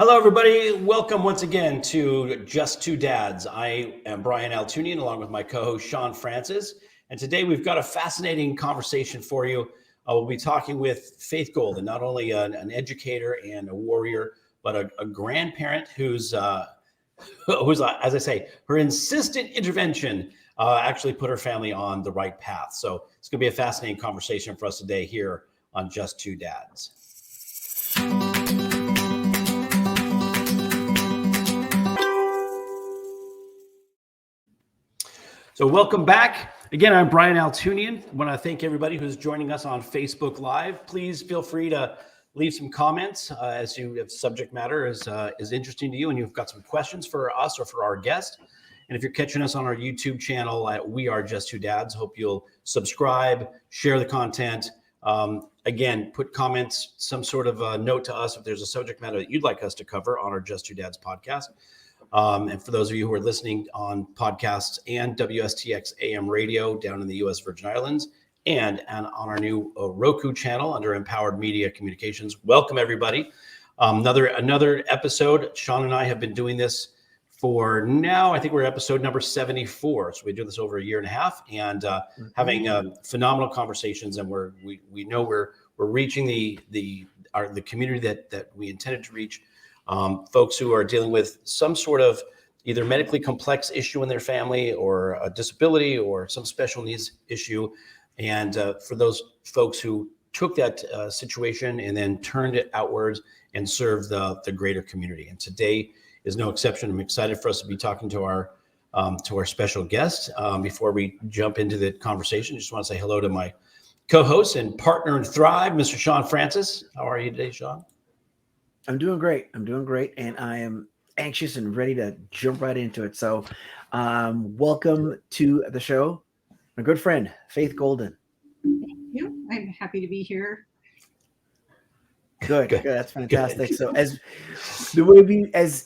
Hello, everybody. Welcome once again to Just Two Dads. I am Brian Altunian, along with my co-host Shawn Francis. And today we've got a fascinating conversation for you. We'll be talking with Faith Golden, not only an educator and a warrior, but a grandparent who's, as I say, her insistent intervention actually put her family on the right path. So it's going to be a fascinating conversation for us today here on Just Two Dads. So welcome back. Again, I'm Brian Altunian. I want to thank everybody who's joining us on Facebook Live. Please feel free to leave some comments if subject matter is interesting to you and you've got some questions for us or for our guest. And if you're catching us on our YouTube channel at We Are Just Two Dads, hope you'll subscribe, share the content. Again, put comments, some sort of a note to us if there's a subject matter that you'd like us to cover on our Just Two Dads podcast. And for those of you who are listening on podcasts and WSTX AM radio down in the U.S. Virgin Islands and on our new Roku channel under Empowered Media Communications, welcome everybody. Another episode. Shawn and I have been doing this for now. I think we're at episode number 74. So we do this over a year and a half and having phenomenal conversations. And we know we're reaching the community that we intended to reach. Folks who are dealing with some sort of either medically complex issue in their family or a disability or some special needs issue. And for those folks who took that situation and then turned it outwards and served the greater community. And today is no exception. I'm excited for us to be talking to our special guest. Before we jump into the conversation, I just want to say hello to my co-host and partner in Thrive, Mr. Shawn Francis. How are you today, Shawn? I'm doing great. And I am anxious and ready to jump right into it. So welcome to the show, my good friend, Faith Golden. Thank you. I'm happy to be here. Good. That's fantastic. Good. So as the way as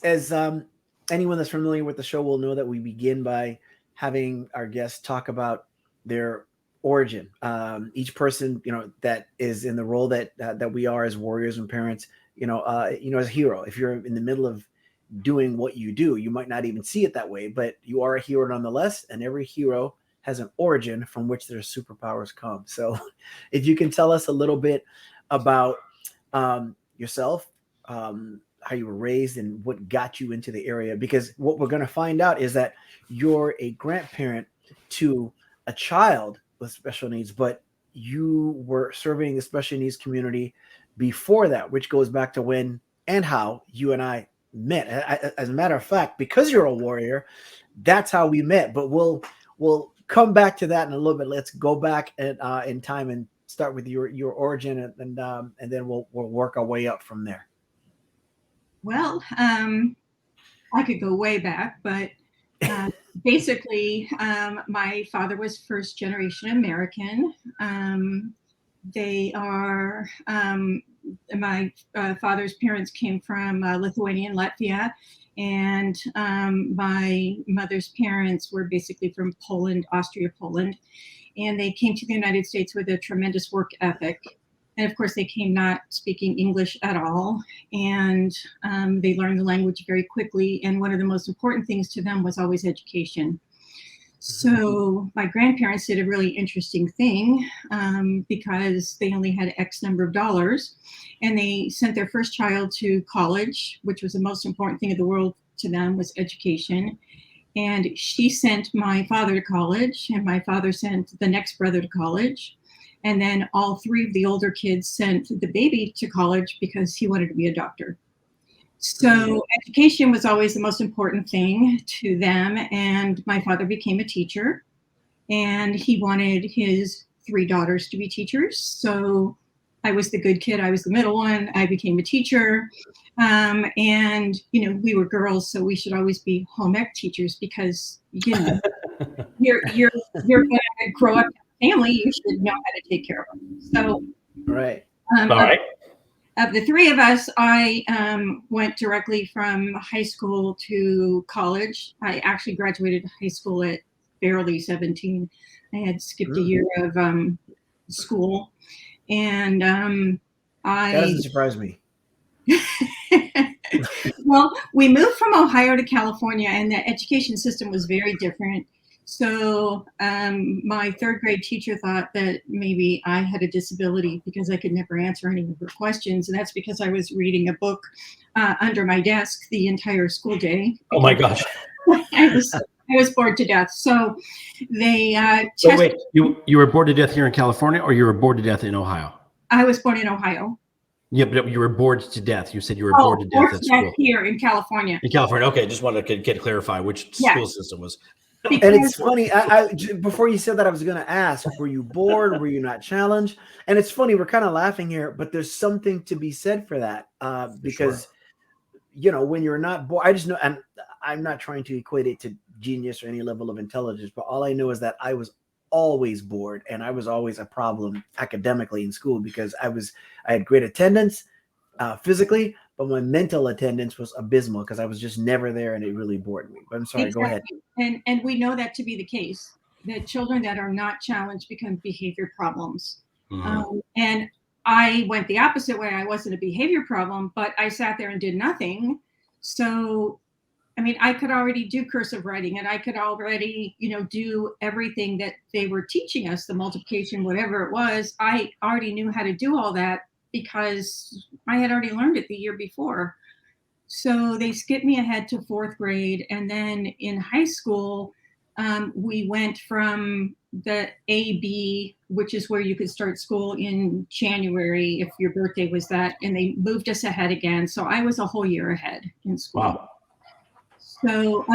anyone that's familiar with the show will know that we begin by having our guests talk about their origin. Each person, that is in the role that we are as warriors and parents, as a hero. If you're in the middle of doing what you do, you might not even see it that way, but you are a hero nonetheless. And every hero has an origin from which their superpowers come. So if you can tell us a little bit about yourself, how you were raised and what got you into the area, because what we're going to find out is that you're a grandparent to a child with special needs, but you were serving the special needs community before that, which goes back to when and how you and I met. As a matter of fact, because you're a warrior, that's how we met. But we'll come back to that in a little bit. Let's go back in time and start with your origin, and then we'll work our way up from there. Well, I could go way back, but basically, my father was first generation American. They are, my father's parents came from Lithuania and Latvia, and my mother's parents were basically from Poland, Austria, Poland, and they came to the United States with a tremendous work ethic. And of course, they came not speaking English at all, and they learned the language very quickly. And one of the most important things to them was always education. So my grandparents did a really interesting thing because they only had X number of dollars, and they sent their first child to college, which was the most important thing in the world to them, was education. And she sent my father to college, and my father sent the next brother to college. And then all three of the older kids sent the baby to college because he wanted to be a doctor. So education was always the most important thing to them. And my father became a teacher, and he wanted his three daughters to be teachers. So I was the good kid. I was the middle one. I became a teacher. And, we were girls, so we should always be home ec teachers because, you're going to grow up in a family. You should know how to take care of them. So, right. All right. Of the three of us, I went directly from high school to college. I actually graduated high school at barely 17. I had skipped a year of school. And that doesn't surprise me. Well, we moved from Ohio to California, and the education system was very different. So my third grade teacher thought that maybe I had a disability because I could never answer any of her questions. And that's because I was reading a book under my desk the entire school day. Oh my gosh. I was bored to death. So they Wait, you were bored to death here in California, or you were bored to death in Ohio? I was born in Ohio. Yeah, but you were bored to death. You said you were bored to death at school. Here in California. In California. Okay, just wanted to get clarify which school system was. And it's funny, I before you said that, I was going to ask, were you bored? Were you not challenged? And it's funny, we're kind of laughing here, but there's something to be said for that because, you know, when you're not bored, I just know, and I'm not trying to equate it to genius or any level of intelligence, but all I know is that I was always bored, and I was always a problem academically in school because I had great attendance physically, but my mental attendance was abysmal because I was just never there, and it really bored me. But I'm sorry, Go ahead. And we know that to be the case, that children that are not challenged become behavior problems. Mm-hmm. And I went the opposite way. I wasn't a behavior problem, but I sat there and did nothing. So, I mean, I could already do cursive writing, and I could already, you know, do everything that they were teaching us, the multiplication, whatever it was. I already knew how to do all that because I had already learned it the year before. So they skipped me ahead to fourth grade. And then in high school, we went from the AB, which is where you could start school in January if your birthday was that, and they moved us ahead again. So I was a whole year ahead in school. Wow. So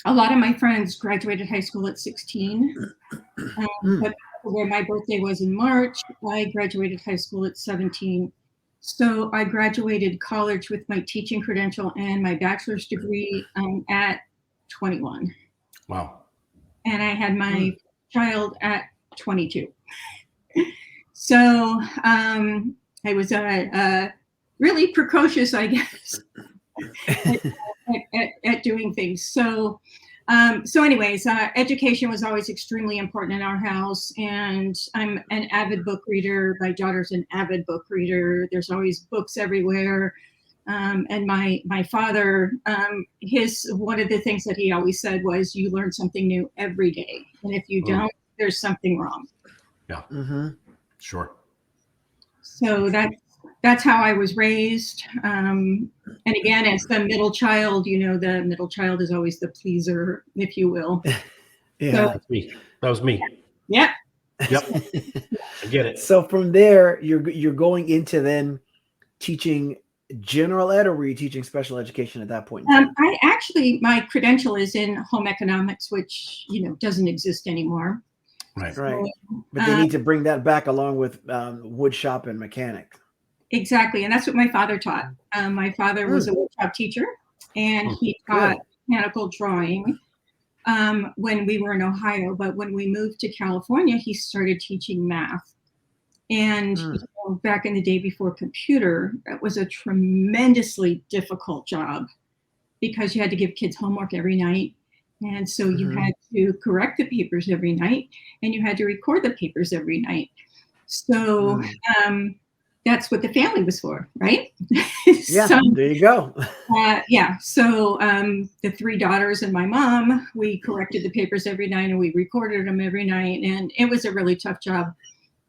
a lot of my friends graduated high school at 16. But where my birthday was in March, I graduated high school at 17. So I graduated college with my teaching credential and my bachelor's degree at 21. Wow. And I had my child at 22. So I was really precocious, I guess, at doing things. So anyways, education was always extremely important in our house, and I'm an avid book reader. My daughter's an avid book reader. There's always books everywhere. And my father, one of the things that he always said was, you learn something new every day. And if you don't, there's something wrong. Yeah. Mm-hmm. Sure. So that's how I was raised. And again, as the middle child, you know, the middle child is always the pleaser, if you will. Yeah, so, that's me. That was me. Yeah. Yep. I get it. So from there, you're going into then teaching general ed, or were you teaching special education at that point? My credential is in home economics, which, you know, doesn't exist anymore. Right. Right. But they need to bring that back along with wood shop and mechanic. Exactly. And that's what my father taught. My father was a woodshop teacher, and he taught mechanical drawing when we were in Ohio. But when we moved to California, he started teaching math. And you know, back in the day before computer, it was a tremendously difficult job because you had to give kids homework every night. And so you had to correct the papers every night, and you had to record the papers every night. So that's what the family was for, right? Yeah, so, there you go. So the three daughters and my mom, we corrected the papers every night, and we recorded them every night. And it was a really tough job.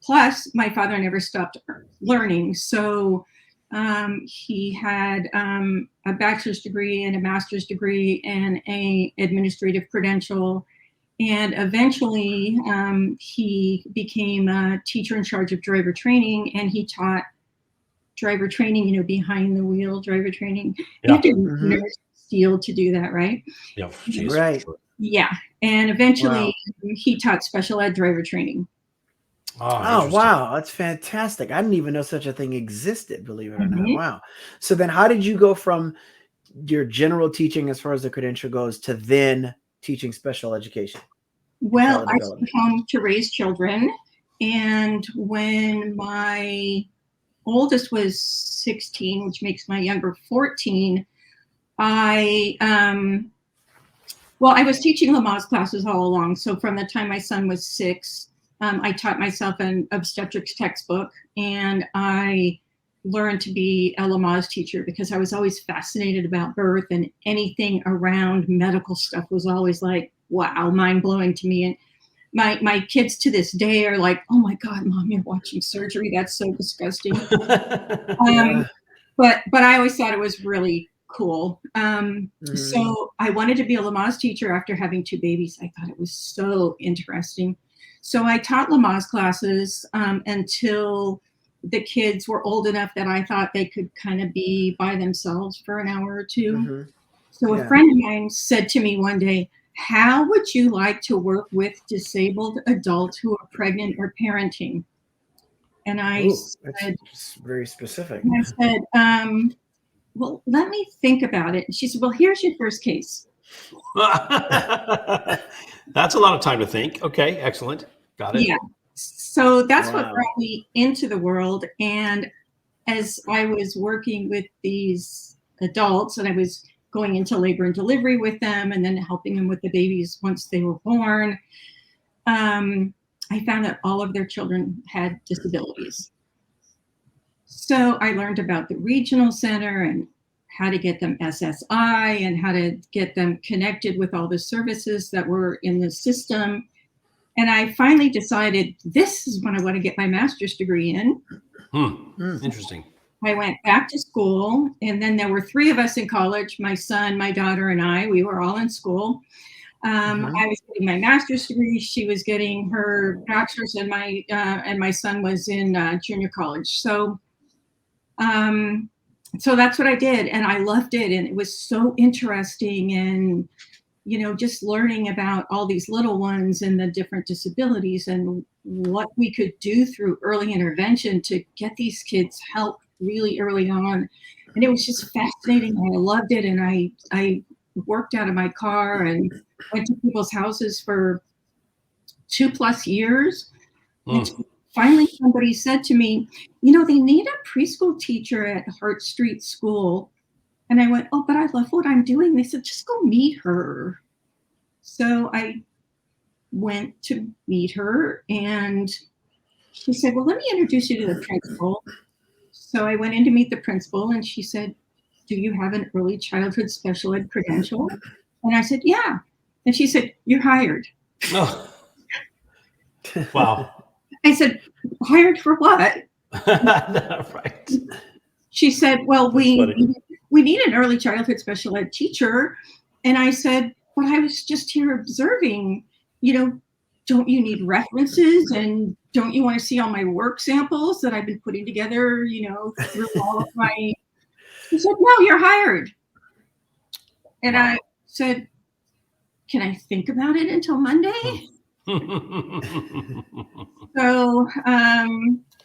Plus, my father never stopped learning. So he had a bachelor's degree and a master's degree and an administrative credential. And eventually he became a teacher in charge of driver training, and he taught driver training, you know, behind the wheel driver training. You have to be nurse steel to do that, right? Yeah. Right. Yeah. And eventually he taught special ed driver training. Oh, wow. That's fantastic. I didn't even know such a thing existed, believe it or not. Wow. So then how did you go from your general teaching as far as the credential goes to then teaching special education? Well, I came home to raise children. And when my oldest was 16, which makes my younger 14, I was teaching Lamaze classes all along. So from the time my son was 6, I taught myself an obstetrics textbook, and I learn to be a Lamaze teacher because I was always fascinated about birth, and anything around medical stuff was always like, wow, mind blowing to me. And my kids to this day are like, oh my God, Mom, you're watching surgery. That's so disgusting. But I always thought it was really cool. So I wanted to be a Lamaze teacher after having 2 babies. I thought it was so interesting. So I taught Lamaze classes until the kids were old enough that I thought they could kind of be by themselves for an hour or 2. So a friend of mine said to me one day, how would you like to work with disabled adults who are pregnant or parenting? And I said, that's very specific. I said, well, let me think about it. And she said, well, here's your first case. That's a lot of time to think. Okay, excellent. Got it. Yeah. So that's what brought me into the world. And as I was working with these adults, and I was going into labor and delivery with them, and then helping them with the babies once they were born, I found that all of their children had disabilities. So I learned about the regional center and how to get them SSI and how to get them connected with all the services that were in the system. And I finally decided this is what I want to get my master's degree in. Interesting. I went back to school, and then there were 3 of us in college, my son, my daughter, and I. We were all in school. I was getting my master's degree. She was getting her bachelor's, and my son was in junior college. So that's what I did, and I loved it, and it was so interesting, and just learning about all these little ones and the different disabilities and what we could do through early intervention to get these kids help really early on. And it was just fascinating. I loved it, and I worked out of my car and went to people's houses for 2+ years. And finally, somebody said to me, they need a preschool teacher at Hart Street School. And I went, oh, but I love what I'm doing. They said, just go meet her. So I went to meet her, and she said, well, let me introduce you to the principal. So I went in to meet the principal, and she said, do you have an early childhood special ed credential? And I said, yeah. And she said, you're hired. Oh. Wow. I said, hired for what? Right. She said, well, we need an early childhood special ed teacher. And I said, but I was just here observing, don't you need references, and don't you want to see all my work samples that I've been putting together, through all of my, she said, no, you're hired. And I said, can I think about it until Monday? So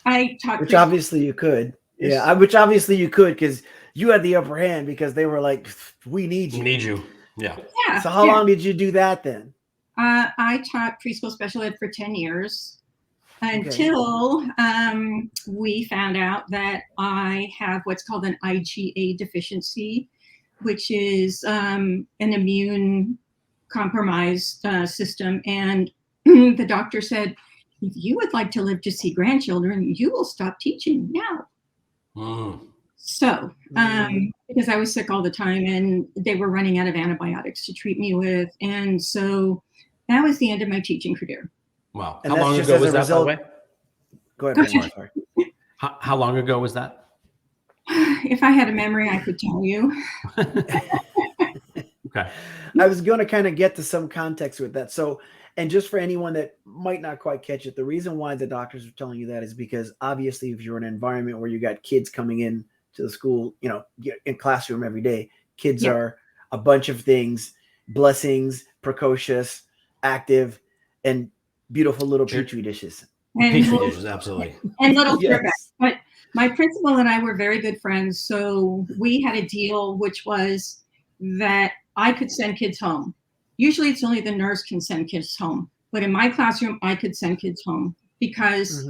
I talked. Which obviously you could. Yeah, which obviously you could, because you had the upper hand, because they were like, we need you. We need you. Yeah. So how long did you do that then? I taught preschool special ed for 10 years until we found out that I have what's called an IgA deficiency, which is an immune compromised system. And the doctor said, if you would like to live to see grandchildren, you will stop teaching now. So, because I was sick all the time, and they were running out of antibiotics to treat me with. And so that was the end of my teaching career. Wow. And how long ago was that, by the way? Go ahead. Sorry. How long ago was that? If I had a memory, I could tell you. Okay. I was going to kind of get to some context with that. So, and just for anyone that might not quite catch it, the reason why the doctors are telling you that is because obviously if you're in an environment where you got kids coming in to the school, in classroom every day, kids are a bunch of things, blessings, precocious, active, and beautiful little petri dishes. Petri dishes, absolutely. And little yes. But my principal and I were very good friends. So we had a deal, which was that I could send kids home. Usually it's only the nurse can send kids home. But in my classroom, I could send kids home because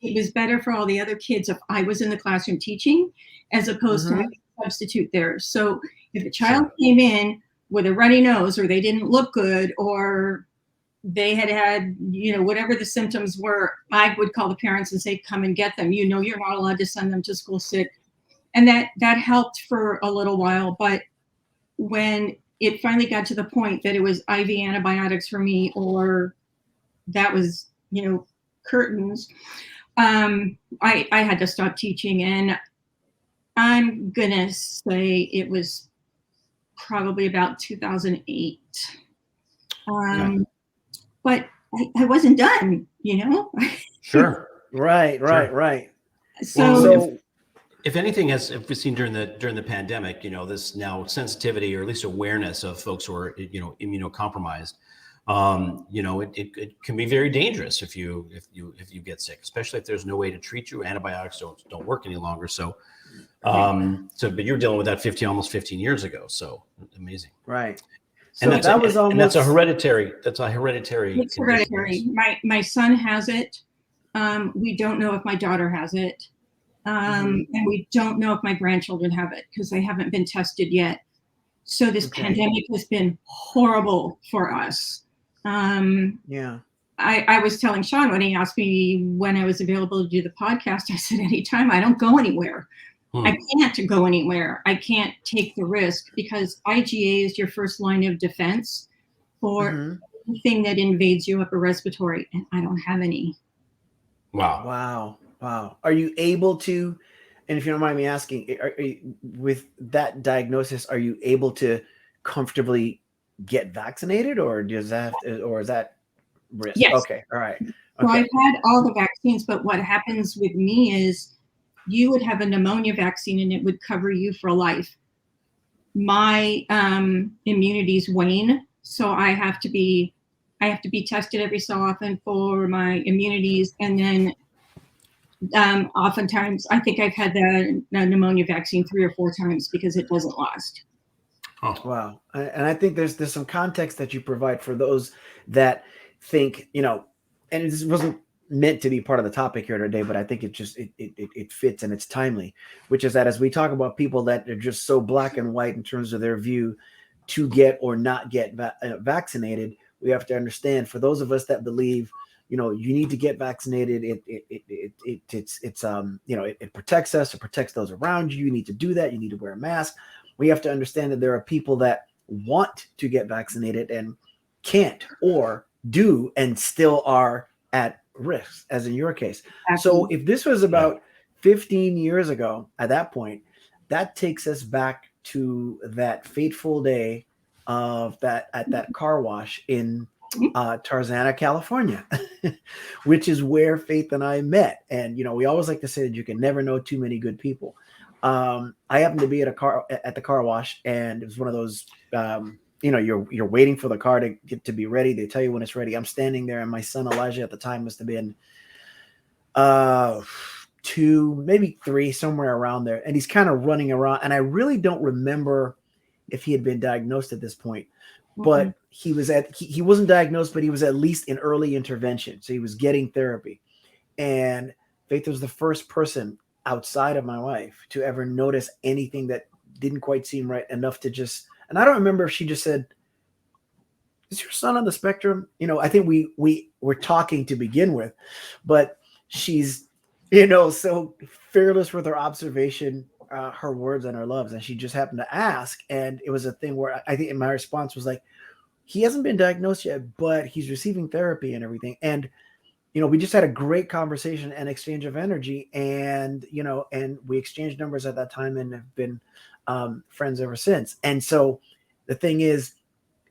it was better for all the other kids if I was in the classroom teaching as opposed to having a substitute there. So if a child came in with a runny nose, or they didn't look good, or they had, whatever the symptoms were, I would call the parents and say, come and get them. You're not allowed to send them to school sick. And that helped for a little while. But when it finally got to the point that it was IV antibiotics for me, or that was, curtains, I had to stop teaching. And I'm going to say it was probably about 2008. But I wasn't done, Sure. Right. So, Well, if anything, as if we've seen during the pandemic, this now sensitivity or at least awareness of folks who are, immunocompromised, it can be very dangerous if you get sick, especially if there's no way to treat you. Antibiotics don't work any longer. So, but you're dealing with that almost 15 years ago. So amazing. Right. So and that's a hereditary. It's it's hereditary. My son has it. We don't know if my daughter has it. And we don't know if my grandchildren have it because they haven't been tested yet. So this pandemic has been horrible for us. I was telling Shawn when he asked me when I was available to do the podcast, I said, anytime. I don't go anywhere. I can't go anywhere. I can't take the risk because IgA is your first line of defense for anything that invades your upper respiratory, and I don't have any. Wow. Are you able to, and if you don't mind me asking, with that diagnosis, are you able to comfortably get vaccinated, or is that risk? Yes. Okay. All right. So I've had all the vaccines, but what happens with me is you would have a pneumonia vaccine and it would cover you for life. My immunities wane, so I have to be tested every so often for my immunities, and then oftentimes I think I've had the pneumonia vaccine 3 or 4 times because it doesn't last. Oh wow! And I think there's some context that you provide for those that think, and this wasn't meant to be part of the topic here today, but I think it fits and it's timely, which is that as we talk about people that are just so black and white in terms of their view to get or not get vaccinated, we have to understand, for those of us that believe, you need to get vaccinated, it protects us, it protects those around you. You need to do that. You need to wear a mask. We have to understand that there are people that want to get vaccinated and can't, or do and still are at risk, as in your case. Absolutely. So if this was about 15 years ago, at that point, that takes us back to that fateful day of that at that car wash in Tarzana, California, which is where Faith and I met. And, we always like to say that you can never know too many good people. I happened to be at the car wash, and it was one of those, you're waiting for the car to get to be ready. They tell you when it's ready. I'm standing there, and my son Elijah at the time must have been 2, maybe 3, somewhere around there. And he's kind of running around, and I really don't remember if he had been diagnosed at this point, but he wasn't diagnosed, but he was at least in early intervention. So he was getting therapy. And Faith was the first person outside of my wife to ever notice anything that didn't quite seem right enough to just, and I don't remember if she just said, "Is your son on the spectrum?" I think we were talking to begin with, but she's, so fearless with her observation, her words and her loves. And she just happened to ask. And it was a thing where I think my response was like, he hasn't been diagnosed yet, but he's receiving therapy and everything. And, we just had a great conversation and exchange of energy, and, and we exchanged numbers at that time and have been friends ever since. And so the thing is,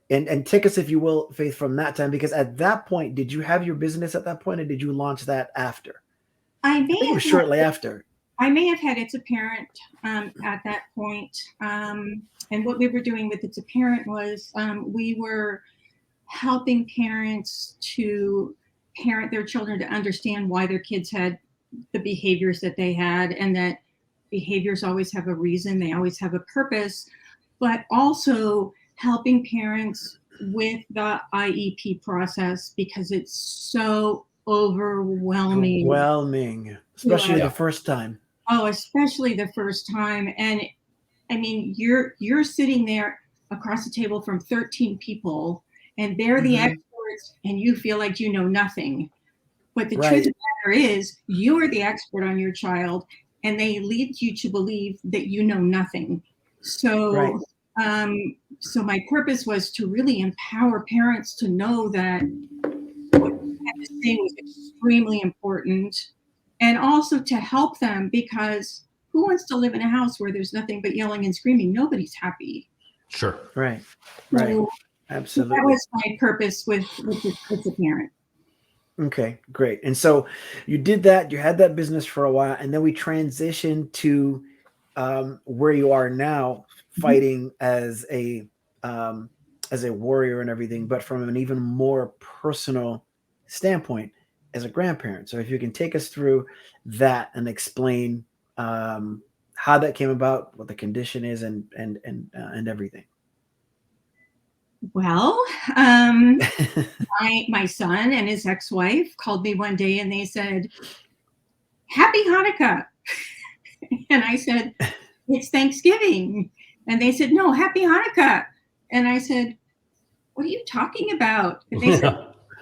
and take us, if you will, Faith, from that time, because at that point, did you have your business at that point, or did you launch that after? I think it was shortly after. I may have had It's Apparent at that point. And what we were doing with It's Apparent was we were helping parents to parent their children to understand why their kids had the behaviors that they had, and that behaviors always have a reason, they always have a purpose, but also helping parents with the IEP process, because it's so overwhelming. Especially the first time. Oh, especially the first time. And I mean, you're sitting there across the table from 13 people, and they're the experts, and you feel like you know nothing. But the truth of the matter is, you are the expert on your child, and they lead you to believe that you know nothing. So, Right. So my purpose was to really empower parents to know that what you had to say was extremely important, and also to help them, because who wants to live in a house where there's nothing but yelling and screaming? Nobody's happy. Sure. Right. Right. So that Absolutely. was my purpose with a parent. Okay, great. And so you did that, you had that business for a while, and then we transitioned to where you are now, fighting as a warrior and everything, but from an even more personal standpoint as a grandparent. So if you can take us through that and explain how that came about, what the condition is, and everything. Well, my son and his ex-wife called me one day and they said, "Happy Hanukkah." And I said, "It's Thanksgiving." And they said, "No, Happy Hanukkah." And I said, "What are you talking about?" And they said,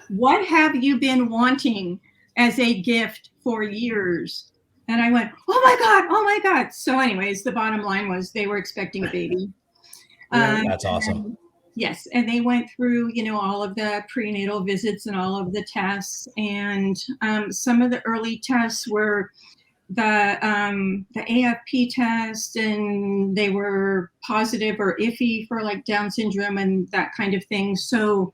"What have you been wanting as a gift for years?" And I went, "Oh my God, oh my God." So anyways, the bottom line was they were expecting a baby. That's awesome. And yes, and they went through, all of the prenatal visits and all of the tests. And some of the early tests were the AFP test, and they were positive or iffy for like Down syndrome and that kind of thing. So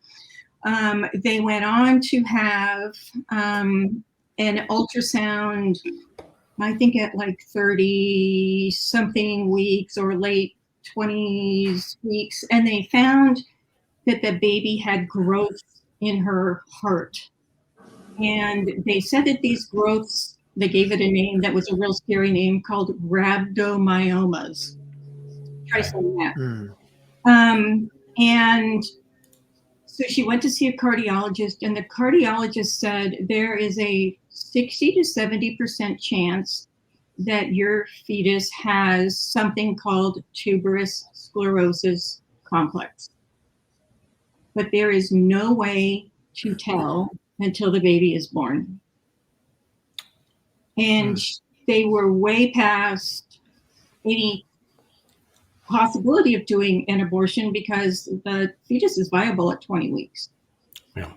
they went on to have an ultrasound, I think at like 30 something weeks or late 20s weeks, and they found that the baby had growths in her heart. And they said that these growths, they gave it a name that was a real scary name called rhabdomyomas. Try saying that. And so she went to see a cardiologist, and the cardiologist said there is a 60 to 70% chance that your fetus has something called tuberous sclerosis complex. But there is no way to tell until the baby is born. And they were way past any possibility of doing an abortion because the fetus is viable at 20 weeks. Yeah.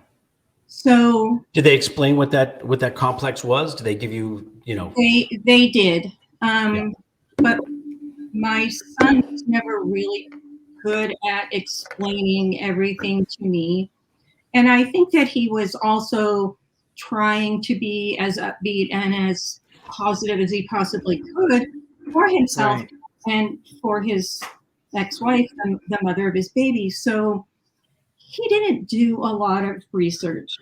So did they explain what that complex was? Did they give you, They did. But my son was never really good at explaining everything to me. And I think that he was also trying to be as upbeat and as positive as he possibly could for himself and for his ex-wife, the mother of his baby. So he didn't do a lot of research.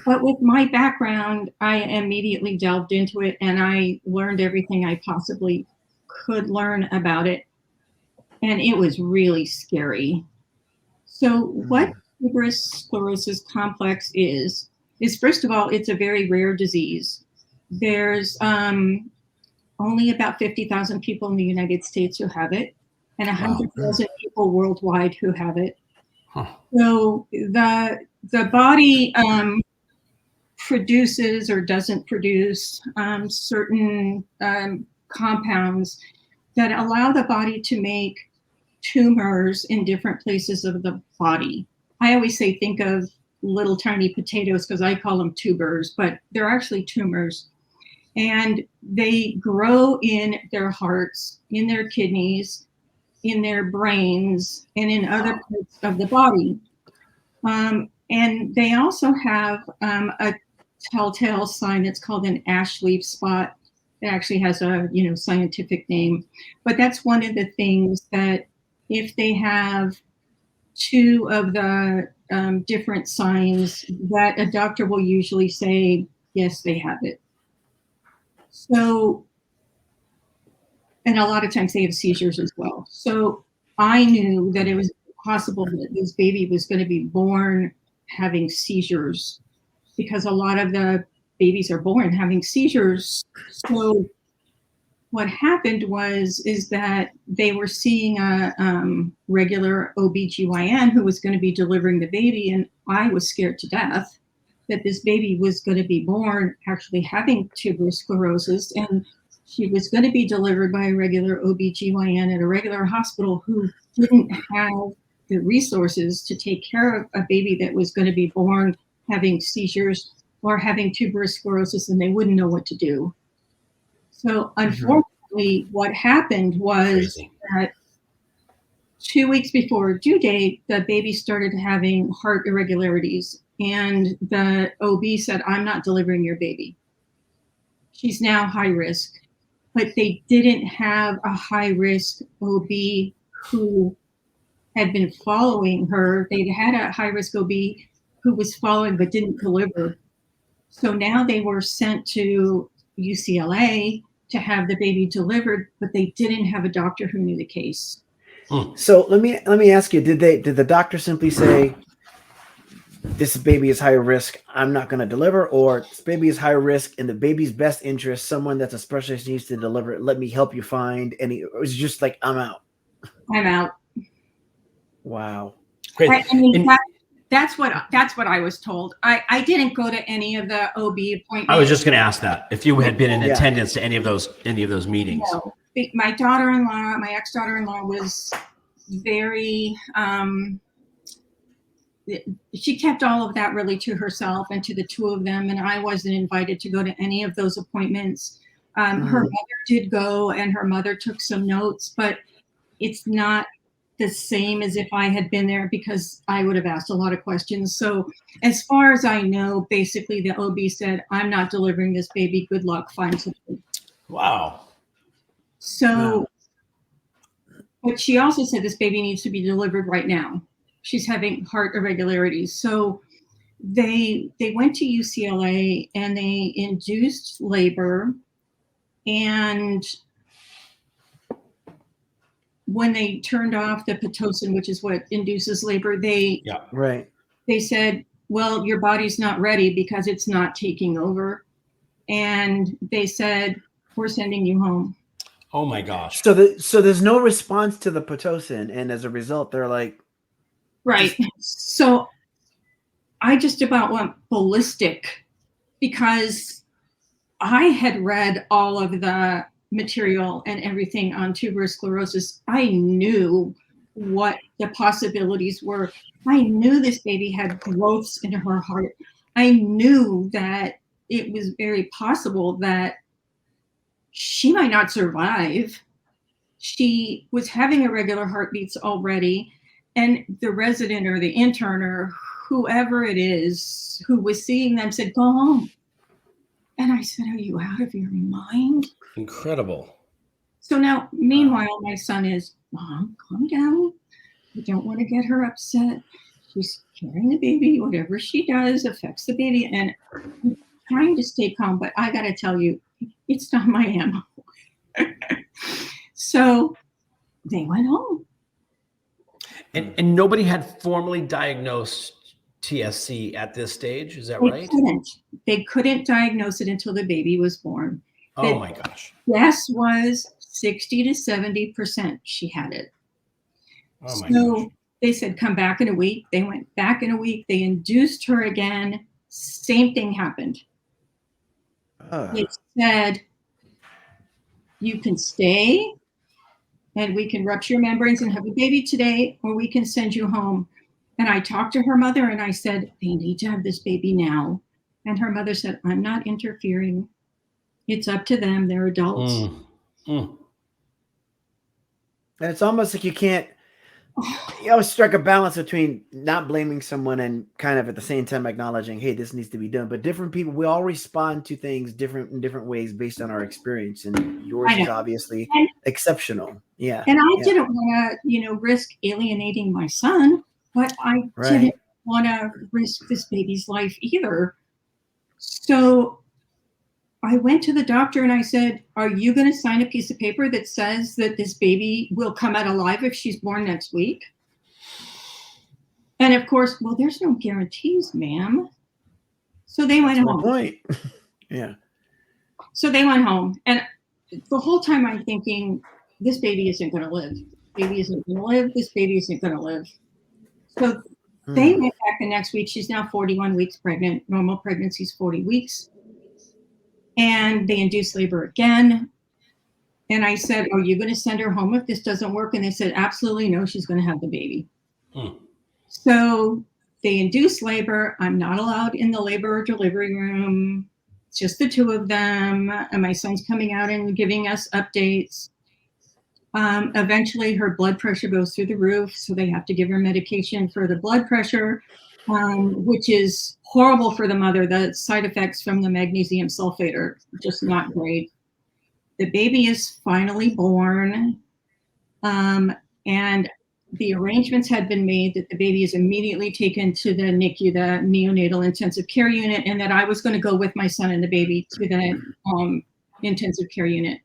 But with my background, I immediately delved into it and I learned everything I possibly could learn about it. And it was really scary. So what tuberous sclerosis complex is first of all, it's a very rare disease. There's only about 50,000 people in the United States who have it, and 100,000 people worldwide who have it. So the body produces or doesn't produce certain compounds that allow the body to make tumors in different places of the body. I always say think of little tiny potatoes because I call them tubers, but they're actually tumors. And they grow in their hearts, in their kidneys, in their brains, and in other parts of the body. And they also have a telltale sign that's called an ash leaf spot. It actually has a scientific name, but that's one of the things that if they have two of the different signs, that a doctor will usually say, yes, they have it. So, and a lot of times they have seizures as well. So I knew that it was possible that this baby was going to be born having seizures because a lot of the babies are born having seizures. So what happened is that they were seeing a regular OBGYN who was going to be delivering the baby, and I was scared to death that this baby was going to be born actually having tuberous sclerosis. And She was going to be delivered by a regular OBGYN at a regular hospital who didn't have the resources to take care of a baby that was going to be born having seizures or having tuberous sclerosis, and they wouldn't know what to do. So unfortunately, what happened was that 2 weeks before due date, the baby started having heart irregularities, and the OB said, "I'm not delivering your baby. She's now high risk." But they didn't have a high risk OB who had been following her. They'd had a high risk OB who was following but didn't deliver. So now they were sent to UCLA to have the baby delivered, but they didn't have a doctor who knew the case. So let me ask you, did the doctor simply say, this baby is high risk, I'm not going to deliver, or this baby is high risk in the baby's best interest, someone that's a specialist needs to deliver it, let me help you find any? It was just like, I'm out. I'm out. Wow. Great. I mean, that's what I was told. I didn't go to any of the OB appointments. I was just going to ask that if you had been in attendance to any of those meetings. No. My daughter-in-law, my ex-daughter-in-law, was very. She kept all of that really to herself and to the two of them, and I wasn't invited to go to any of those appointments. Her mother did go, and her mother took some notes, but it's not the same as if I had been there, because I would have asked a lot of questions. So as far as I know, basically the OB said, "I'm not delivering this baby. Good luck. Find something." Wow. So, but she also said this baby needs to be delivered right now. She's having heart irregularities. So they went to UCLA and they induced labor. And when they turned off the Pitocin, which is what induces labor, they said, "Well, your body's not ready because it's not taking over." And they said, "We're sending you home." Oh my gosh. So there's no response to the Pitocin, and as a result, they're like, right. So I just about went ballistic because I had read all of the material and everything on tuberous sclerosis. I knew what the possibilities were. I knew this baby had growths in her heart. I knew that it was very possible that she might not survive. She was having irregular heartbeats already. And the resident or the intern or whoever it is who was seeing them said, "Go home." And I said, "Are you out of your mind?" Incredible. So now, meanwhile, my son is, "Mom, calm down. You don't want to get her upset. She's carrying the baby. Whatever she does affects the baby." And I'm trying to stay calm, but I got to tell you, it's not my MO. So they went home. And nobody had formally diagnosed TSC at this stage. Is that right? They couldn't diagnose it until the baby was born. Oh my gosh. Guess was 60 to 70% she had it. Oh my gosh. They said, "Come back in a week." They went back in a week. They induced her again. Same thing happened. They said, "You can stay and we can rupture your membranes and have a baby today, or we can send you home." And I talked to her mother and I said, "They need to have this baby now." And her mother said, "I'm not interfering. It's up to them. They're adults." And it's almost like you always strike a balance between not blaming someone and kind of at the same time acknowledging, hey, this needs to be done. But different people, we all respond to things in different ways based on our experience. And yours is obviously exceptional. Yeah. And I didn't want to, risk alienating my son, but I didn't want to risk this baby's life either. So I went to the doctor and I said, "Are you going to sign a piece of paper that says that this baby will come out alive if she's born next week?" And of course, "Well, there's no guarantees, ma'am." So they went home. Point. Yeah. So they went home. And the whole time I'm thinking, this baby isn't going to live. Baby isn't going to live. This baby isn't going to live. So they went back the next week. She's now 41 weeks pregnant. Normal pregnancy is 40 weeks. And they induced labor again. And I said, are you going to send her home if this doesn't work? And they said, absolutely no, she's going to have the baby. So they induced labor. I'm not allowed in the labor or delivery room. It's just the two of them. And my son's coming out and giving us updates. Eventually, her blood pressure goes through the roof. So they have to give her medication for the blood pressure, which is horrible for the mother. The side effects from the magnesium sulfate are just not great. The baby is finally born. And the arrangements had been made that the baby is immediately taken to the NICU, the neonatal intensive care unit, and that I was going to go with my son and the baby to the intensive care unit.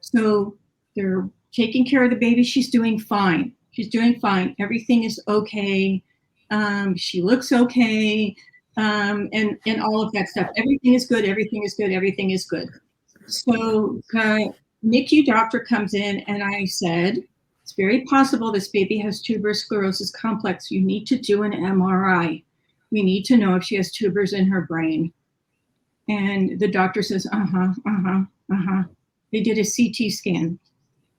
So they're taking care of the baby. She's doing fine. She's doing fine. Everything is okay. She looks okay, and all of that stuff. Everything is good. Everything is good. Everything is good. So NICU doctor comes in, and I said, it's very possible this baby has tuberous sclerosis complex. You need to do an MRI. We need to know if she has tubers in her brain. And the doctor says, They did a CT scan.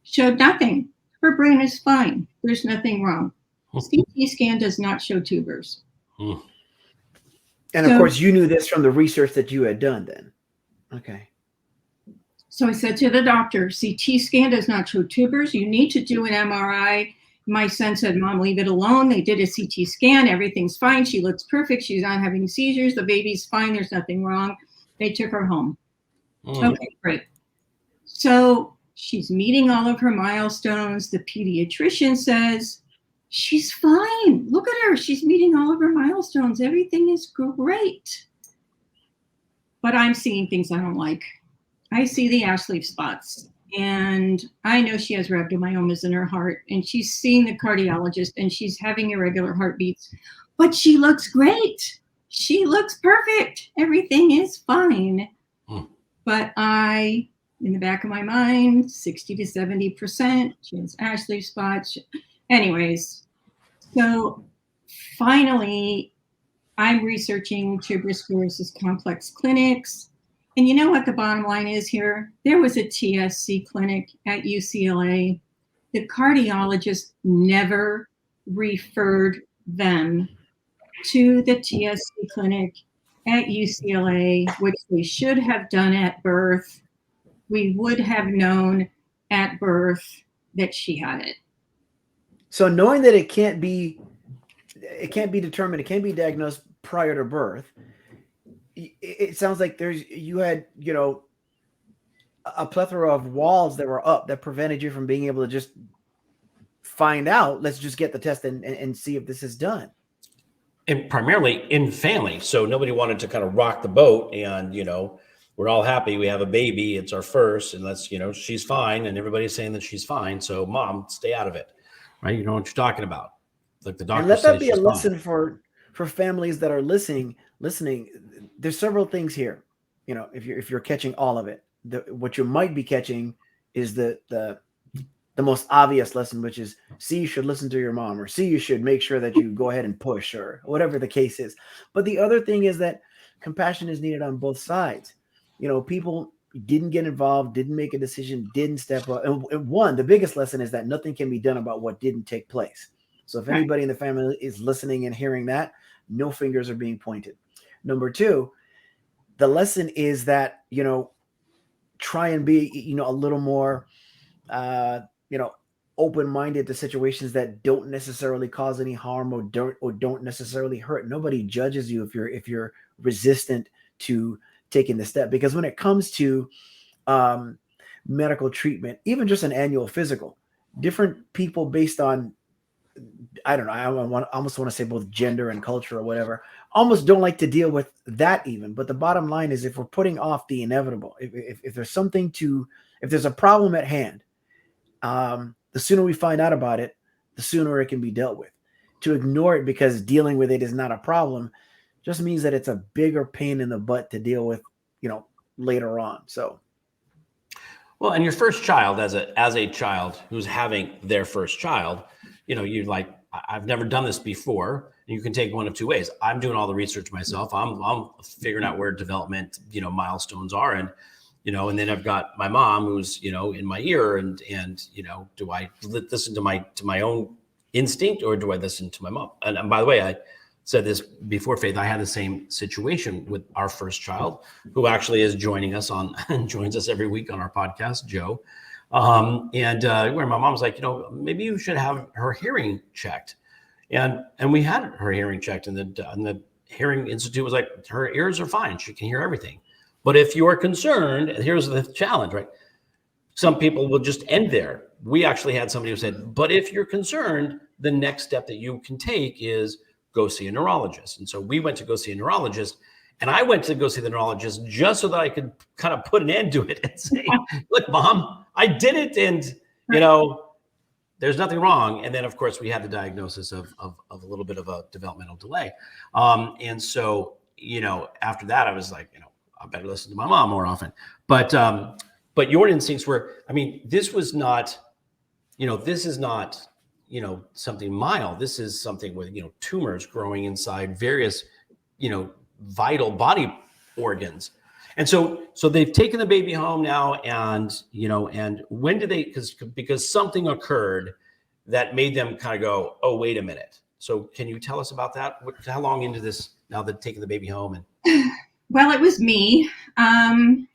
Showed nothing. Her brain is fine. There's nothing wrong. CT scan does not show tubers. And of course, you knew this from the research that you had done then. Okay. So I said to the doctor, CT scan does not show tubers. You need to do an MRI. My son said, Mom, leave it alone. They did a CT scan. Everything's fine. She looks perfect. She's not having seizures. The baby's fine. There's nothing wrong. They took her home. Okay, great. So she's meeting all of her milestones. The pediatrician says, she's fine. Look at her. She's meeting all of her milestones. Everything is great. But I'm seeing things I don't like. I see the ash leaf spots, and I know she has rhabdomyomas in her heart, and she's seeing the cardiologist, and she's having irregular heartbeats, but she looks great. She looks perfect. Everything is fine. But in the back of my mind, 60 to 70%, she has ash leaf spots. Anyways, so finally, I'm researching tuberous sclerosis complex clinics. And you know what the bottom line is here? There was a TSC clinic at UCLA. The cardiologist never referred them to the TSC clinic at UCLA, which they should have done at birth. We would have known at birth that she had it. So knowing that it can't be determined, it can't be diagnosed prior to birth, it sounds like you had a plethora of walls that were up that prevented you from being able to just find out. Let's just get the test and see if this is done. And primarily in family, so nobody wanted to kind of rock the boat. And we're all happy we have a baby. It's our first, and she's fine, and everybody's saying that she's fine. So Mom, stay out of it, right? You know what you're talking about. Like the doctor. And let that be a lesson for families that are listening. There's several things here. If you're catching all of it, what you might be catching is the most obvious lesson, which is C, you should listen to your mom, or C, you should make sure that you go ahead and push, or whatever the case is. But the other thing is that compassion is needed on both sides. People didn't get involved, didn't make a decision, didn't step up. And the biggest lesson is that nothing can be done about what didn't take place. So if anybody in the family is listening and hearing that, no fingers are being pointed. Number two, the lesson is that, try and be, a little more, open-minded to situations that don't necessarily cause any harm or don't necessarily hurt. Nobody judges you if you're resistant to taking the step, because when it comes to medical treatment, even just an annual physical, different people based on, I don't know, I almost want to say both gender and culture or whatever, almost don't like to deal with that even. But the bottom line is, if we're putting off the inevitable, if there's if there's a problem at hand, the sooner we find out about it, the sooner it can be dealt with. To ignore it because dealing with it is not a problem just means that it's a bigger pain in the butt to deal with, later on. So. Well, and your first child, as a child who's having their first child, you're like, I've never done this before. And you can take one of two ways. I'm doing all the research myself. I'm figuring out where development, milestones are. And, and then I've got my mom who's, in my ear and, do I listen to my own instinct or do I listen to my mom? And by the way, I said this before, Faith, I had the same situation with our first child, who actually is joining us joins us every week on our podcast, Joe. Where my mom was like, maybe you should have her hearing checked. And we had her hearing checked, and the hearing institute was like, her ears are fine. She can hear everything. But if you are concerned, and here's the challenge, right? Some people will just end there. We actually had somebody who said, but if you're concerned, the next step that you can take is go see a neurologist. And so we went to go see a neurologist, and I went to go see the neurologist just so that I could kind of put an end to it and say, look, Mom, I did it. And, there's nothing wrong. And then, of course, we had the diagnosis of a little bit of a developmental delay. And so, after that, I was like, I better listen to my mom more often. But your instincts were, this was not, this is not, something mild. This is something with, tumors growing inside various, vital body organs. And so they've taken the baby home now, and, and when did they, because something occurred that made them kind of go, oh, wait a minute. So can you tell us about that? How long into this now that taking the baby home? And Well, it was me. I'm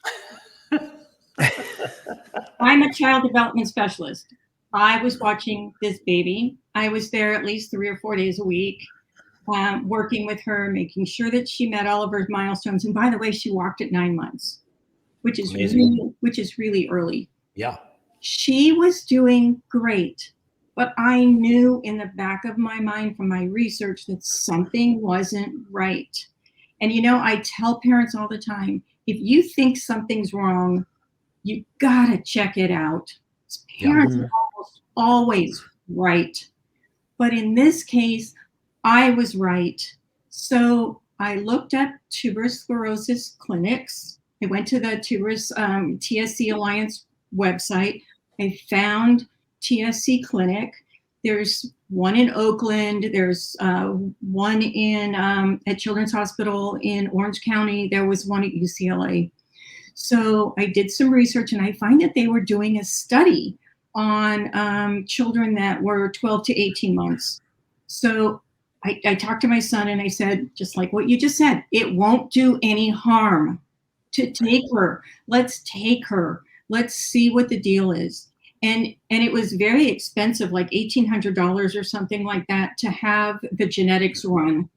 a child development specialist. I was watching this baby. I was there at least 3 or 4 days a week, working with her, making sure that she met all of her milestones. And by the way, she walked at 9 months, which is really early. Yeah. She was doing great, but I knew in the back of my mind from my research that something wasn't right. And, I tell parents all the time, if you think something's wrong, you gotta check it out. Parents are almost always right. But in this case, I was right. So I looked up tuberous sclerosis clinics. I went to the Tuberous TSC Alliance website. I found TSC clinic. There's one in Oakland. There's one in at Children's Hospital in Orange County. There was one at UCLA. So I did some research, and I find that they were doing a study on children that were 12 to 18 months. So I talked to my son, and I said, just like what you just said, it won't do any harm to take her. Let's take her. Let's see what the deal is. And it was very expensive, like $1,800 or something like that, to have the genetics run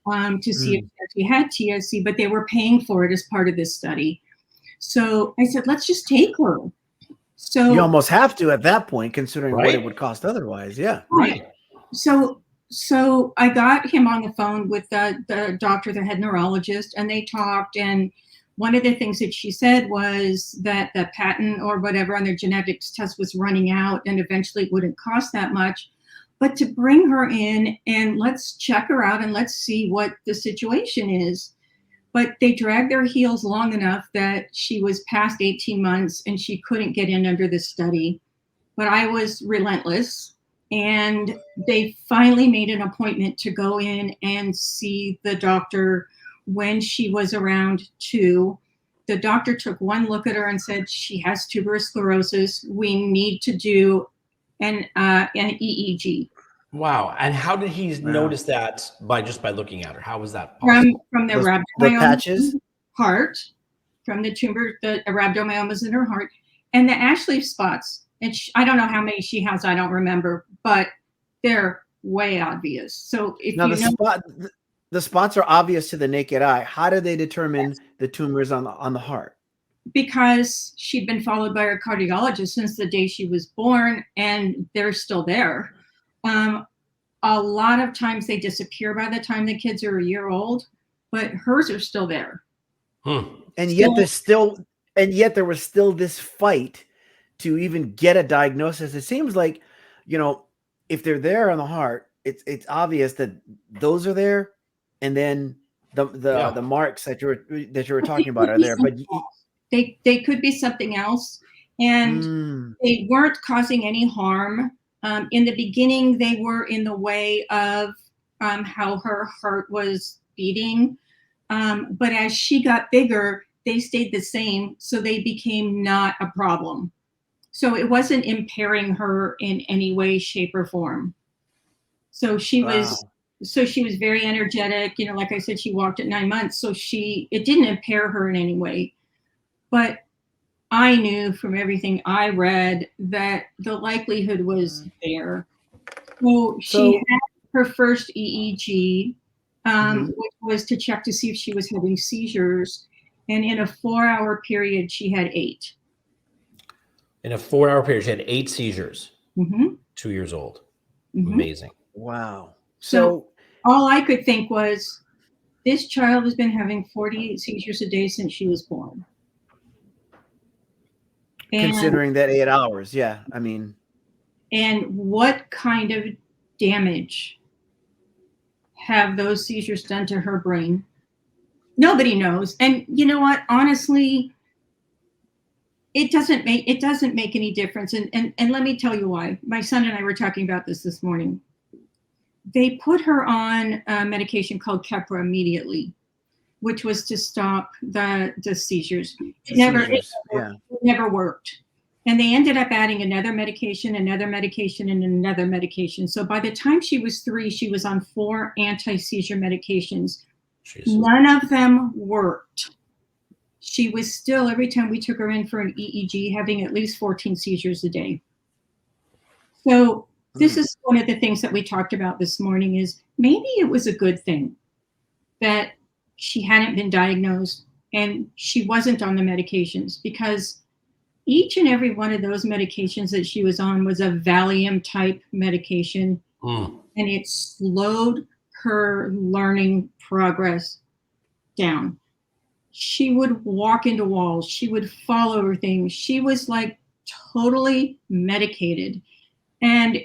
to see if she had TSC, but they were paying for it as part of this study. So I said, let's just take her. So you almost have to at that point, considering right. what it would cost otherwise. Yeah. Right. So I got him on the phone with the doctor, the head neurologist, and they talked. And one of the things that she said was that the patent or whatever on their genetics test was running out, and eventually it wouldn't cost that much. But to bring her in and let's check her out and let's see what the situation is. But they dragged their heels long enough that she was past 18 months and she couldn't get in under the study. But I was relentless, and they finally made an appointment to go in and see the doctor when she was around 2. The doctor took one look at her and said, she has tuberous sclerosis. We need to do an EEG. Wow. And how did he notice that by looking at her? How was that possible? From the rhabdomyomas heart, from the tumor, the rhabdomyomas in her heart, and the Ashleigh spots. And I don't know how many she has. I don't remember, but they're way obvious. So if now the spots are obvious to the naked eye. How do they determine the tumors on the heart? Because she'd been followed by her cardiologist since the day she was born, and they're still there. A lot of times they disappear by the time the kids are a year old, but hers are still there. And yet there was still this fight to even get a diagnosis. It seems like, if they're there on the heart, it's obvious that those are there, and then the marks that you were talking about are there. But they could be something else, and they weren't causing any harm. In the beginning, they were in the way of how her heart was beating. But as she got bigger, they stayed the same, so they became not a problem. So it wasn't impairing her in any way, shape, or form. So she was very energetic. You know, like I said, she walked at 9 months, so it didn't impair her in any way. But I knew from everything I read that the likelihood was there. So she had her first EEG, which was to check to see if she was having seizures. And in a 4-hour period, she had 8. In a 4-hour period, she had 8 seizures. 2 years old. Amazing. Wow. So all I could think was, this child has been having 48 seizures a day since she was born. Considering that 8 hours, yeah. I mean, and what kind of damage have those seizures done to her brain? Nobody knows. And you know what? Honestly, it doesn't make any difference. And let me tell you why. My son and I were talking about this morning. They put her on a medication called Keppra immediately, which was to stop the seizures. It never worked. And they ended up adding another medication, and another medication. So by the time she was 3, she was on 4 anti-seizure medications. Jeez. None of them worked. She was still, every time we took her in for an EEG, having at least 14 seizures a day. So this is one of the things that we talked about this morning, is maybe it was a good thing that she hadn't been diagnosed and she wasn't on the medications, because each and every one of those medications that she was on was a Valium type medication, and it slowed her learning progress down. She would walk into walls. She would fall over things. She was like totally medicated. And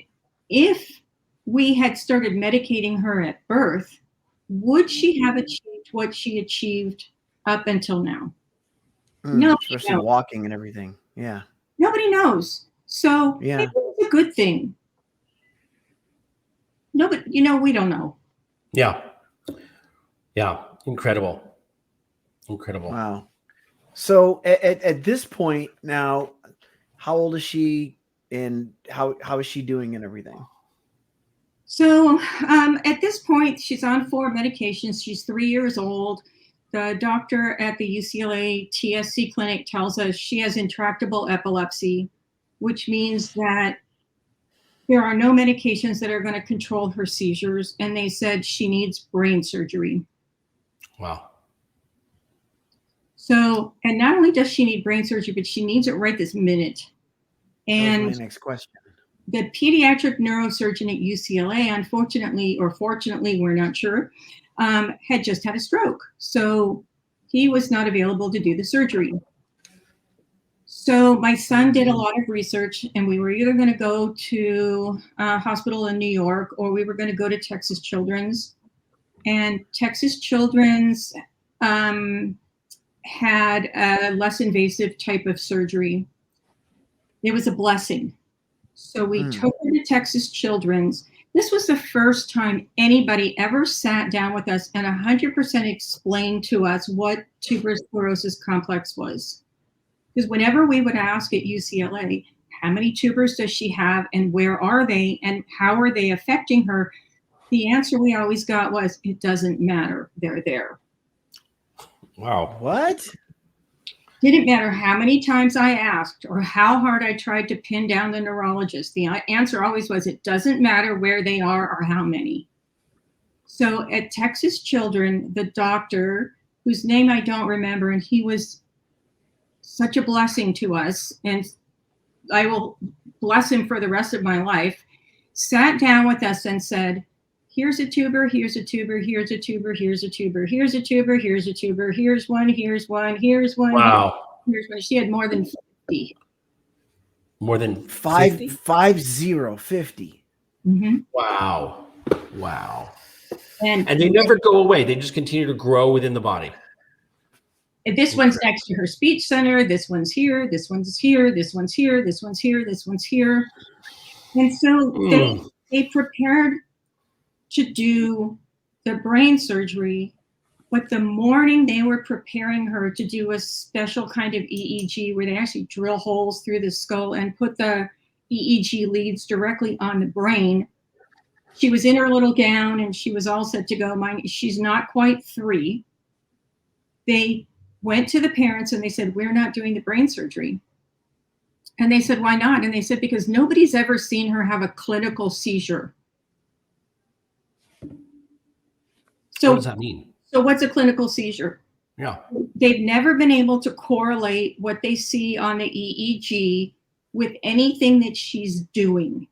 if we had started medicating her at birth, would she have achieved what she achieved up until now? No, especially walking and everything. Yeah. Nobody knows. So maybe it's a good thing. No, but we don't know. Yeah. Yeah. Incredible. Wow. So at this point now, how old is she, and how is she doing and everything? So at this point, she's on 4 medications. She's 3 years old. The doctor at the UCLA TSC clinic tells us she has intractable epilepsy, which means that there are no medications that are going to control her seizures. And they said she needs brain surgery. Wow. So, and not only does she need brain surgery, but she needs it right this minute. And that was my next question. The pediatric neurosurgeon at UCLA, unfortunately, or fortunately, we're not sure, had just had a stroke. So he was not available to do the surgery. So my son did a lot of research, and we were either going to go to a hospital in New York, or we were going to go to Texas Children's. And Texas Children's had a less invasive type of surgery. It was a blessing. So we took her to Texas Children's. This was the first time anybody ever sat down with us and 100% explained to us what tuberous sclerosis complex was. Because whenever we would ask at UCLA, how many tubers does she have, and where are they, and how are they affecting her, the answer we always got was, it doesn't matter, they're there. Wow. What? Didn't matter how many times I asked or how hard I tried to pin down the neurologist. The answer always was, it doesn't matter where they are or how many. So at Texas Children, the doctor, whose name I don't remember, and he was such a blessing to us, and I will bless him for the rest of my life, sat down with us and said, here's a tuber, here's a tuber, here's a tuber, here's a tuber, here's a tuber, here's a tuber, here's one, here's one, here's one. Wow. Here's one. She had more than 50. More than 50? 50? Mm-hmm. Wow. Wow. And they never go away. They just continue to grow within the body. This one's next to her speech center. This one's here. This one's here. This one's here. This one's here. This one's here. And so they prepared to do the brain surgery But the morning they were preparing her to do a special kind of EEG where they actually drill holes through the skull and put the EEG leads directly on the brain, she was in her little gown and she was all set to go. She's not quite 3. They went to the parents and they said, we're not doing the brain surgery. And they said, why not? And they said, because nobody's ever seen her have a clinical seizure. So What does that mean? So what's a clinical seizure? Yeah. They've never been able to correlate what they see on the EEG with anything that she's doing.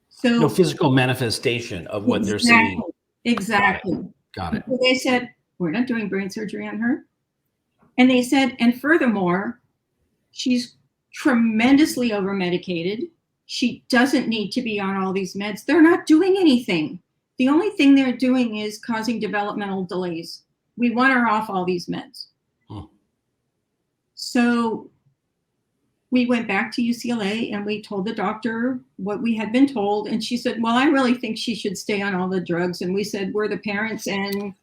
So No physical manifestation of what they're seeing. Exactly. Got it. So they said, we're not doing brain surgery on her. And they said, and furthermore, she's tremendously over-medicated. She doesn't need to be on all these meds. They're not doing anything. The only thing they're doing is causing developmental delays. We want her off all these meds. So we went back to UCLA and we told the doctor what we had been told. And she said, well, I really think she should stay on all the drugs. And we said, we're the parents and,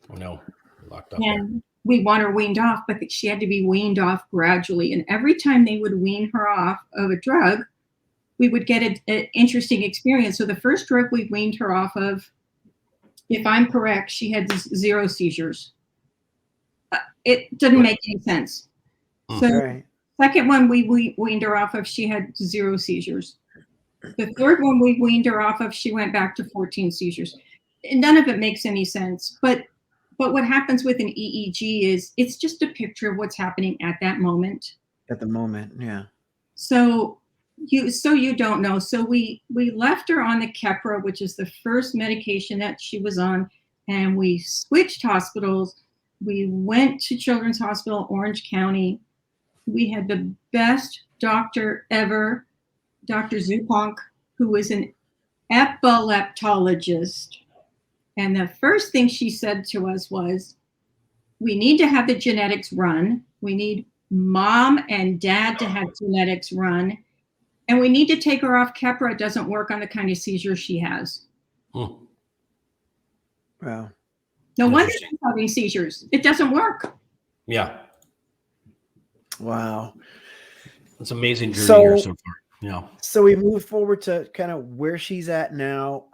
Locked up. And we want her weaned off, but she had to be weaned off gradually. And every time they would wean her off of a drug, we would get an interesting experience. So the first drug we weaned her off of, if I'm correct, she had 0 seizures. It didn't make any sense. So second one we weaned her off of, she had 0 seizures. The third one we weaned her off of, she went back to 14 seizures. None of it makes any sense. But what happens with an EEG is it's just a picture of what's happening at that moment. At the moment, yeah. So you don't know. So we left her on the Keppra, which is the first medication that she was on, and we switched hospitals. We went to Children's Hospital, Orange County. We had the best doctor ever, Dr. Zuponk, who was an epileptologist. And the first thing she said to us was, we need to have the genetics run. We need mom and dad to have genetics run. And we need to take her off Keppra. It doesn't work on the kind of seizure she has. Wow. No wonder she's having seizures. It doesn't work. Yeah. Wow. It's amazing journey here so far. Yeah. So we move forward to kind of where she's at now.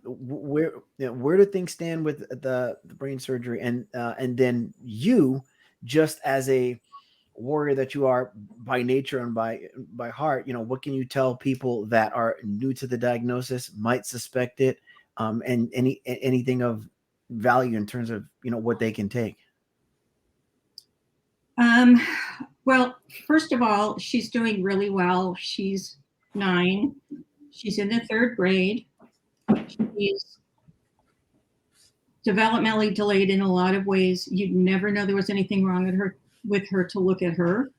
Where do things stand with the brain surgery, and then you, just as a warrior that you are by nature and by heart, what can you tell people that are new to the diagnosis, might suspect it, and anything of value in terms of what they can take? Well, first of all, she's doing really well. She's 9. She's in the 3rd grade. She's developmentally delayed in a lot of ways. You'd never know there was anything wrong with her to look at her.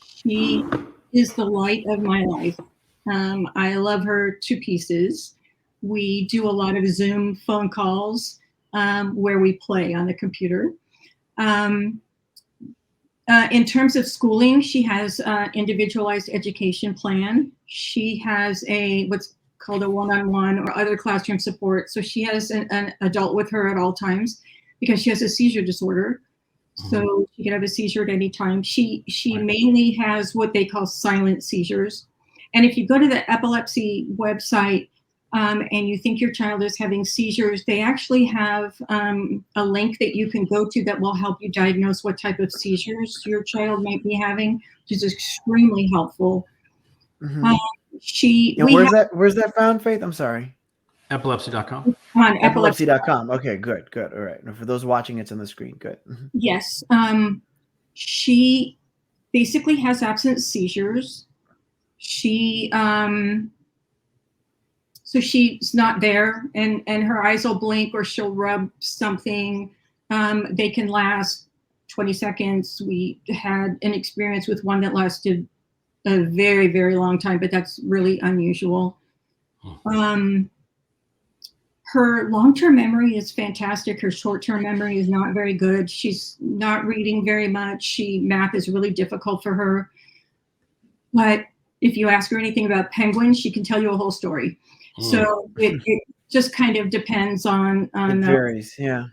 She is the light of my life. I love her to pieces. We do a lot of Zoom phone calls where we play on the computer. In terms of schooling, she has an individualized education plan. She has what's called a one-on-one or other classroom support. So she has an adult with her at all times because she has a seizure disorder. So she can have a seizure at any time. She mainly has what they call silent seizures. And if you go to the epilepsy website and you think your child is having seizures, they actually have a link that you can go to that will help you diagnose what type of seizures your child might be having, which is extremely helpful. Where's that found, Faith? I'm sorry. Epilepsy.com. On Epilepsy.com. Okay, good. All right. And for those watching, it's on the screen. Good. Yes. She basically has absent seizures. So she's not there, and her eyes will blink or she'll rub something. They can last 20 seconds. We had an experience with one that lasted a very, very long time, but that's really unusual. Her long-term memory is fantastic. Her short-term memory is not very good. She's not reading very much. Math is really difficult for her. But if you ask her anything about penguins, she can tell you a whole story. So just kind of depends on It varies. Yeah.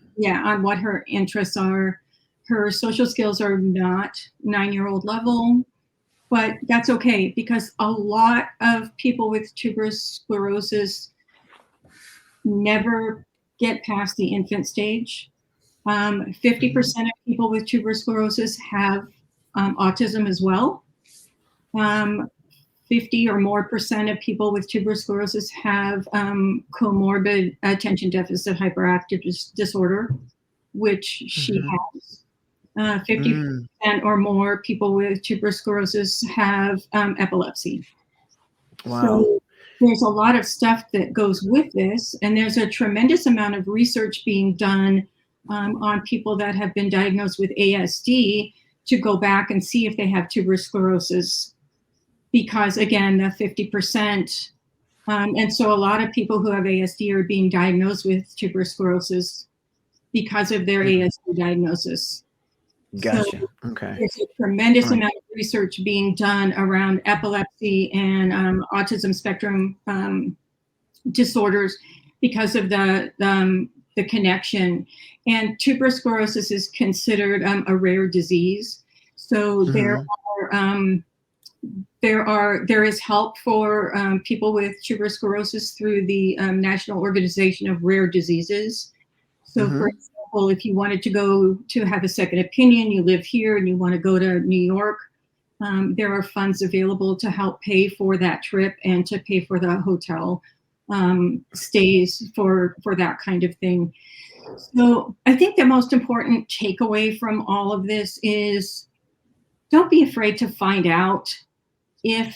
on what her interests are. Her social skills are not 9-year-old level, but that's okay because a lot of people with tuberous sclerosis never get past the infant stage. 50% of people with tuberous sclerosis have autism as well. 50 or more percent of people with tuberous sclerosis have comorbid attention deficit hyperactive disorder, which she has. 50% or more people with tuberous sclerosis have epilepsy. Wow. So there's a lot of stuff that goes with this, and there's a tremendous amount of research being done on people that have been diagnosed with ASD to go back and see if they have tuberous sclerosis, because again, the 50%, and so a lot of people who have ASD are being diagnosed with tuberous sclerosis because of their ASD diagnosis. Gotcha. So Okay. there's a tremendous amount of research being done around epilepsy and autism spectrum disorders because of the connection. And tuberous sclerosis is considered a rare disease. So there is help for people with tuberous sclerosis through the National Organization of Rare Diseases. So for example, if you wanted to go to have a second opinion, you live here and you want to go to New York, there are funds available to help pay for that trip and to pay for the hotel stays for that kind of thing. So I think the most important takeaway from all of this is don't be afraid to find out if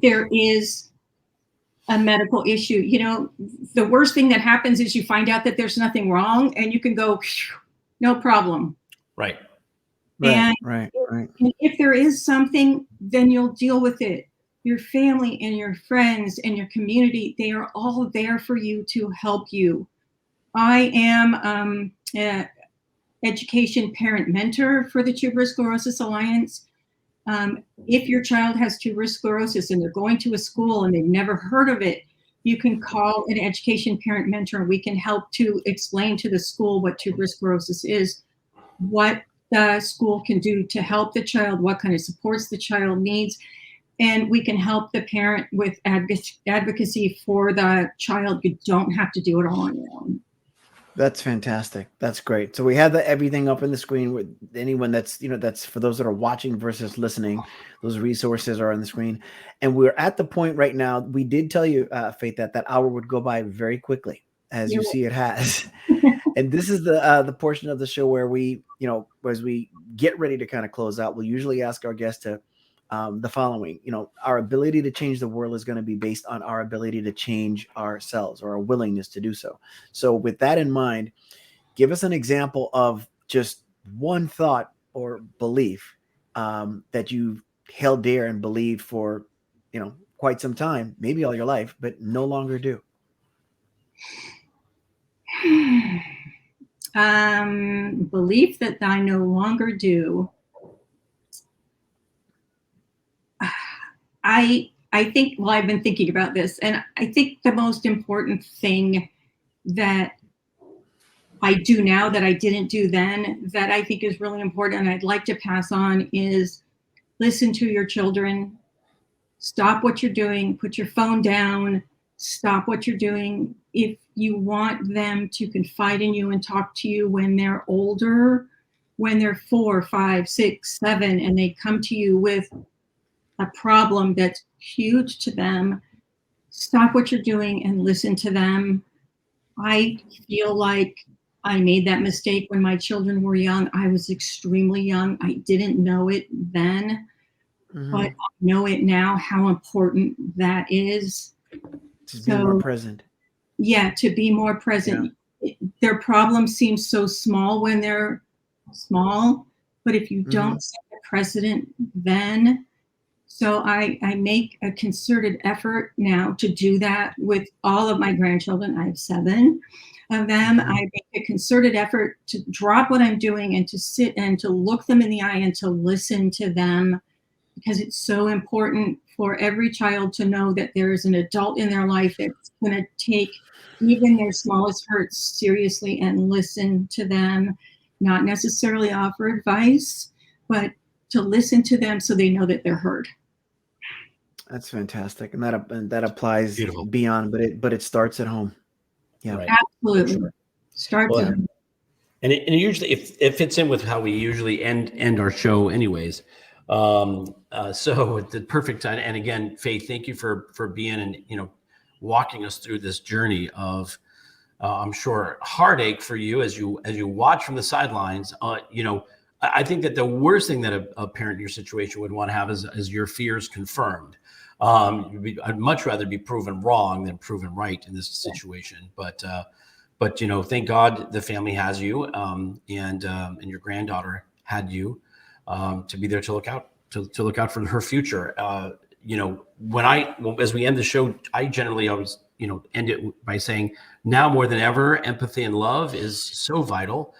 there is a medical issue. You know, the worst thing that happens is you find out that there's nothing wrong and you can go, no problem. Right. And Right. if there is something, then you'll deal with it. Your family and your friends and your community, they are all there for you to help you. I am an education parent mentor for the Tuberous Sclerosis Alliance. If your child has tuberous sclerosis and they're going to a school and they've never heard of it, you can call an education parent mentor and we can help to explain to the school what tuberous sclerosis is, what the school can do to help the child, what kind of supports the child needs, and we can help the parent with advocacy for the child. You don't have to do it all on your own. That's fantastic. That's great. So we have everything up on the screen with anyone that's, that's for those that are watching versus listening. Those resources are on the screen. And we're at the point right now. We did tell you, Faith, that hour would go by very quickly, as you see it has. And this is the portion of the show where we, as we get ready to kind of close out, we'll usually ask our guests to the following. Our ability to change the world is going to be based on our ability to change ourselves, or our willingness to do so. So with that in mind, give us an example of just one thought or belief that you held dear and believed for, quite some time, maybe all your life, but no longer do. Belief that I no longer do. I think, well, I've been thinking about this, and I think the most important thing that I do now that I didn't do then, that I think is really important and I'd like to pass on, is listen to your children. Stop what you're doing, put your phone down, stop what you're doing. If you want them to confide in you and talk to you when they're older, when they're 4, 5, 6, 7, and they come to you with a problem that's huge to them, stop what you're doing and listen to them. I feel like I made that mistake when my children were young. I was extremely young. I didn't know it then, but I know it now, how important that is. To be more present. Yeah, to be more present. Yeah. Their problems seem so small when they're small, but if you don't set the precedent then. So I make a concerted effort now to do that with all of my grandchildren. I have 7 of them. I make a concerted effort to drop what I'm doing and to sit and to look them in the eye and to listen to them because it's so important for every child to know that there is an adult in their life that's going to take even their smallest hurts seriously and listen to them, not necessarily offer advice, but to listen to them so they know that they're heard. That's fantastic, and that applies Beautiful. beyond, but it starts at home. Yeah, Right. Absolutely. Sure. Start Well, to and it usually it fits in with how we usually end our show anyways. So it's the perfect time. And again, Faith, thank you for being and, you know, walking us through this journey of, I'm sure, heartache for you as you watch from the sidelines. You know, I think that the worst thing that a parent in your situation would want to have is your fears confirmed. I'd much rather be proven wrong than proven right in this situation. But you know, thank God the family has you, and your granddaughter had you, to be there to look out for her future. You know, as we end the show, I generally always, you know, end it by saying, now more than ever, empathy and love is so vital.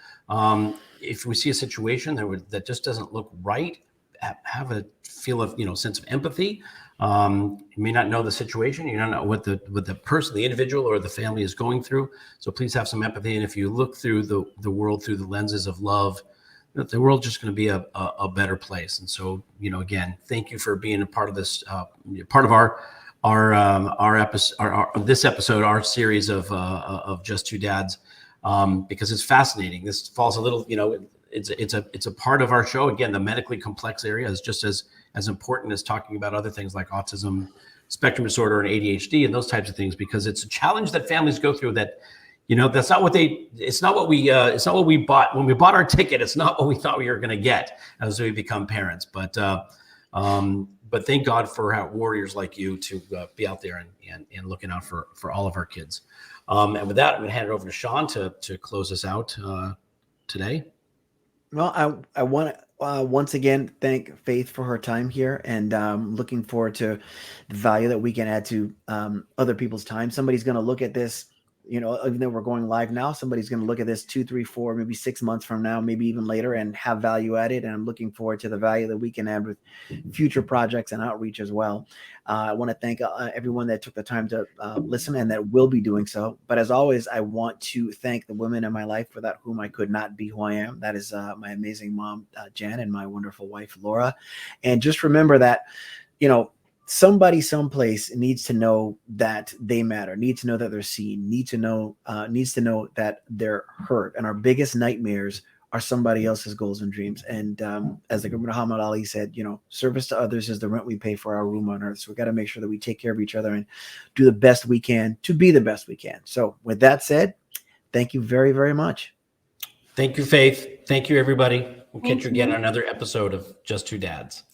If we see a situation that just doesn't look right, have a feel of, you know, sense of empathy. You may not know the situation, you don't know what the person, the individual, or the family is going through. So please have some empathy. And if you look through the world through the lenses of love, the world's just going to be a better place. And so, you know, again, thank you for being a part of this, part of our episode, this episode, our series of Just Two Dads, because it's fascinating. This falls a little, you know, it's a part of our show. Again, the medically complex area is just as important as talking about other things like autism, spectrum disorder, and ADHD, and those types of things, because it's a challenge that families go through that, you know, it's not what we bought when we bought our ticket. It's not what we thought we were going to get as we become parents. But thank God for warriors like you to be out there and looking out for all of our kids. And with that, I'm going to hand it over to Shawn to close us out today. Well, I want to once again thank Faith for her time here, and looking forward to the value that we can add to other people's time. Somebody's going to look at this, you know, even though we're going live now, somebody's going to look at this 2, 3, 4, maybe 6 months from now, maybe even later, and have value added. And I'm looking forward to the value that we can add with future projects and outreach as well. I want to thank everyone that took the time to listen and that will be doing so. But as always, I want to thank the women in my life without whom I could not be who I am. That is my amazing mom, Jen, and my wonderful wife, Laura. And just remember that, you know, somebody someplace needs to know that they matter, needs to know that they're seen, needs to know that they're heard. And our biggest nightmares are somebody else's goals and dreams. And as the Muhammad Ali said, you know, service to others is the rent we pay for our room on earth. So we got to make sure that we take care of each other and do the best we can to be the best we can. So with that said, thank you very, very much. Thank you, Faith. Thank you, everybody. We'll catch you again on another episode of Just Two Dads.